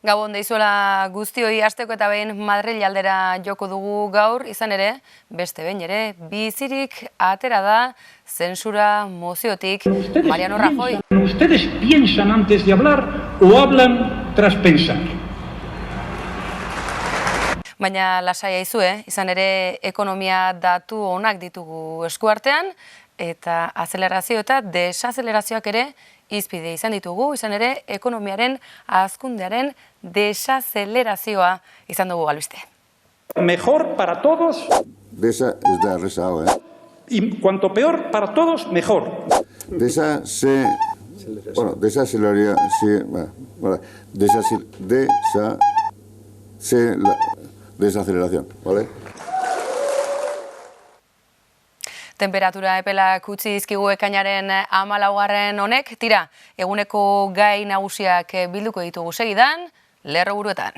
Gabon deizuela guztioi, hasteko eta behin Madril aldera joko dugu gaur, izan ere, beste behin ere, bizirik atera da zentsura moziotik Mariano Rajoy. Ustedes piensan antes de hablar o hablan tras pensar. Baina lasai aizue, izan ere ekonomia datu onak ditugu eskuartean, eta azelerazio eta desazelerazioak ere izpide izan ditugu, izan ere ekonomiaren hazkundearen desazelerazioa izan dugu albiste. Mejor para todos. Desa es de rezado, ¿eh? Y cuanto peor para todos, mejor. Desaceleración, ¿vale? Temperatura epelak utzi dizkigu ekainaren 14 honek, tira, eguneko gai nagusiak bilduko ditugu segidan, lerroburuetan.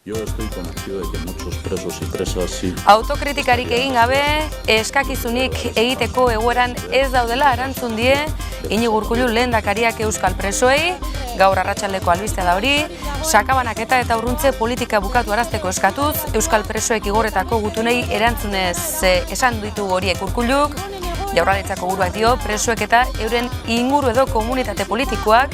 Yo estoy convencido de que muchos presos y presas sí. Autokritikarik egin gabe, eskakizunik egiteko egoeran ez daudela erantzun die Iñigo Urkullu lehendakariak euskal presoei, gaur arratsaldeko albistea da hori, sakabanaketa eta urruntze politika bukatu arazteko eskatuz, euskal presoek igorretako gutunei erantzunez esan ditu horiek Urkulluk, Jaurlaritzako buruak dio presoek eta euren inguru edo komunitate politikoak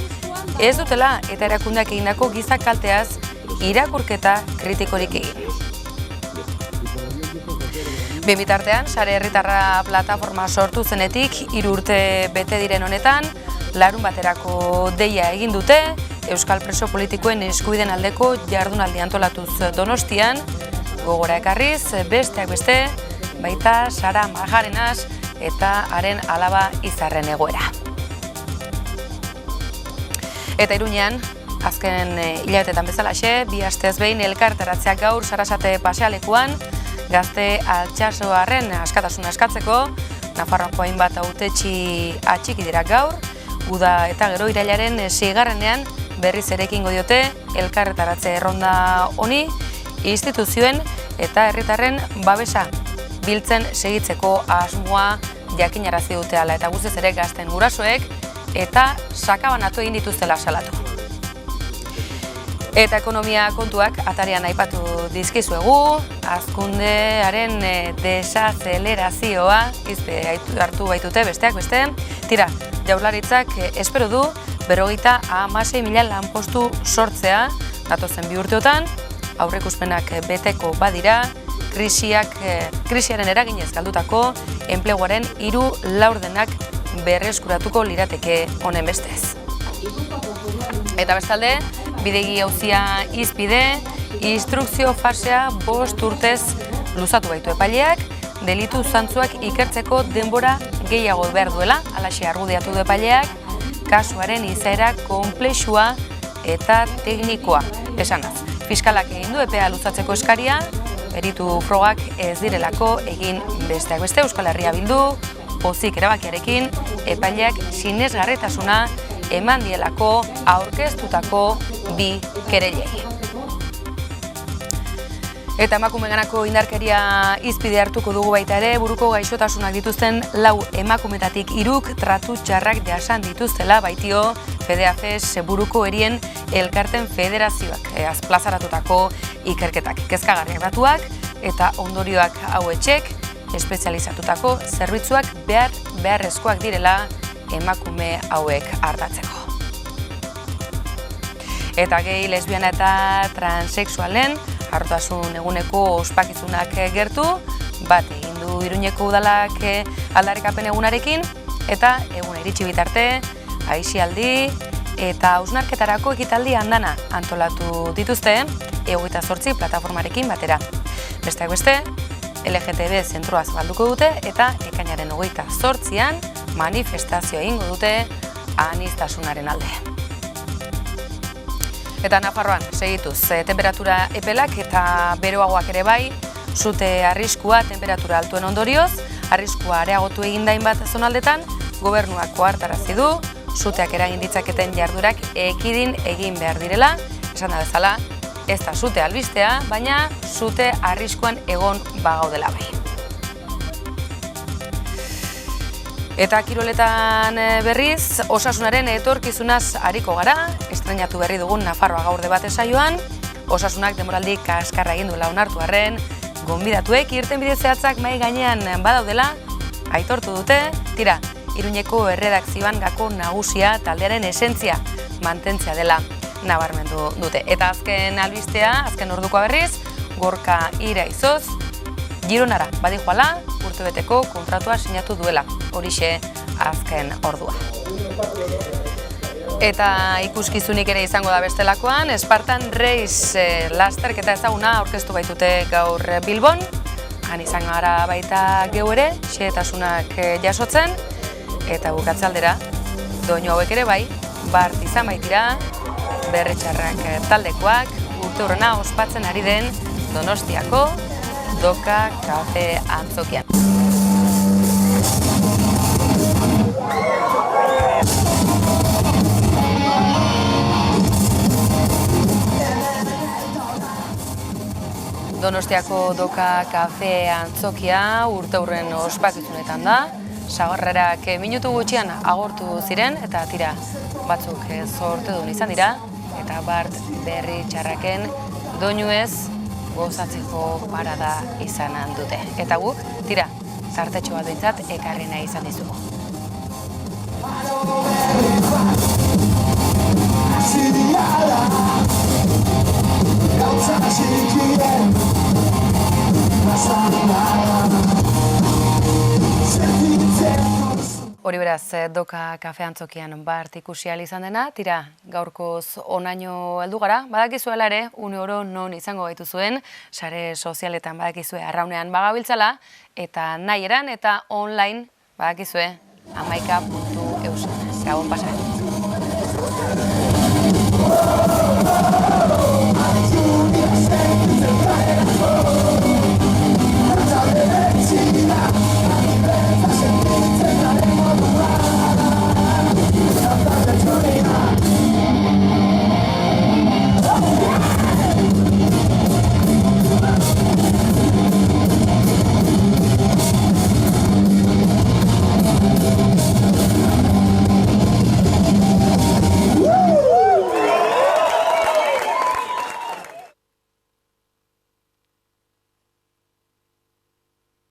ez dutela eta erakundeak egindako giza kalteaz irakurketa kritikorik egin. Bien bitartean, Sare Herritarra plataforma sortu zenetik 3 urte bete diren honetan, larun baterako deia egin dute, euskal preso politikoen eskubideen aldeko jardunaldi antolatuz Donostian, gogora ekarriz, besteak beste, baita Sara Marjarenaz eta haren alaba Izarren egoera. Eta Iruñean, azken hilabetetan bezalaxe, 2 astez behin elkarteratzeak gaur Sarasate pasealekuan, gazte altsasoarren askatasuna eskatzeko, Nafarroako hainbat hautetsi atxiki dira gaur, uda eta gero irailaren 6. berriz ere ekingo diote elkarretaratze erronda honi, instituzioen eta herritarren babesa biltzen segitzeko asmoa jakinarazi dute hala eta guztiz ere gazten gurasoek eta sakabanatu egin dituztela salatu. Eta ekonomia kontuak atarian aipatu dizkizuegu, hazkundearen desazelerazioa hartu baitute besteak beste. Tira, Jaurlaritzak espero du 56.000 lanpostu sortzea datozen 2 urteotan, aurreikuspenak beteko badira, krisiaren eraginez galdutako enpleguaren 3 laurdenak berreskuratuko lirateke honen bestez. Eta bestalde, bidegi auzia izpide, instrukzio fasea 5 urtez luzatu baitu epaileak, delitu zantzuak ikertzeko denbora gehiago behar duela, halaxe argudiatu du epaileak, kasuaren izaera konplexua eta teknikoa. Esanaz, fiskalak egin du epea luzatzeko eskaria, peritu frogak ez direlako egin besteak beste Euskal Herria Bildu, pozik erabakiarekin, epaileak sinesgarritasuna eman dielako aurkeztutako 2 kereilei. Eta emakumeganako indarkeria izpide hartuko dugu baita ere, buruko gaixotasunak dituzten 4 emakumetatik 3 tratu txarrak jasan dituztela baitio FEDEAFES buruko erien elkarten federazioak plazaratutako ikerketak. Kezkagarriak datuak eta ondorioak hauetxek espezializatutako zerbitzuak beharrezkoak direla emakume hauek hartatzeko. Eta gehi, lesbiana eta transexualen hartasun eguneko ospakizunak gertu, bat egin du Iruñeko udalak aldarrikapen egunarekin, eta eguna iritsi bitarte, aisialdi eta hausnarketarako ekitaldi andana antolatu dituzte, 28 plataformarekin batera. Besteak beste, LGTB zentroa zabalduko dute eta ekainaren 28an manifestazioa egingo dute aniztasunaren alde. Eta Nafarroan segituz, temperatura epelak eta beroagoak ere bai, sute arriskua temperatura altuen ondorioz, arriskua areagotu egin dainbat zonaldetan, gobernuak ohartarazi du, suteak eragin ditzaketen jardurak ekidin egin behar direla, esan da bezala, ez da sute albistea, baina sute arriskuan egon bagaudela bai. Eta kiroletan berriz, Osasunaren etorkizunaz ariko gara, estrainatu berri dugun Nafarroa gaur debate saioan, Osasunak denboraldi kaskarra egin duela onartu arren, gonbidatuek irtenbide zehatzak mahai gainean badaudela, aitortu dute, tira, Iruñeko erredakzioan gako nagusia taldearen esentzia mantentzea dela nabarmendu dute. Eta azken albistea, azken ordukoa berriz, Gorka Iraizoz, Gironara badijoala, urtebeteko kontratua sinatu duela, horixe azken ordua. Eta ikuskizunik ere izango da bestelakoan, Spartan Race lasterketa ezaguna aurkeztu baitute gaur Bilbon, han izan gara baita geu ere, xehetasunak jasotzen, eta bukatzaldera, doinu hauek ere bai, bart izan baitira, berretxarrak taldekoak, urte hurrena ospatzen ari den Donostiako Doka Kafe Antzokian. Donostiako Doka Kafe Antzokia urte hurren ospakizunetan da, sagarrerak minutu gutxian agortu ziren eta tira batzuk zortedun izan dira eta bart berretxarraken doinuez gozatzeko parada izan dute. Eta guk, tira, tartetxo bat behintzat ekarri nahi izan dizugu. Hori beraz, Doka Kafe Antzokian bart ikusi ahal izan dena, tira, gaurkoz onaino heldu gara, badakizuela ere, une oro non izango gaitu zuen, sare sozialetan badakizue arraunean bagabiltzala, eta nahi eran eta online badakizue amaika.eus. Gabon pasaren.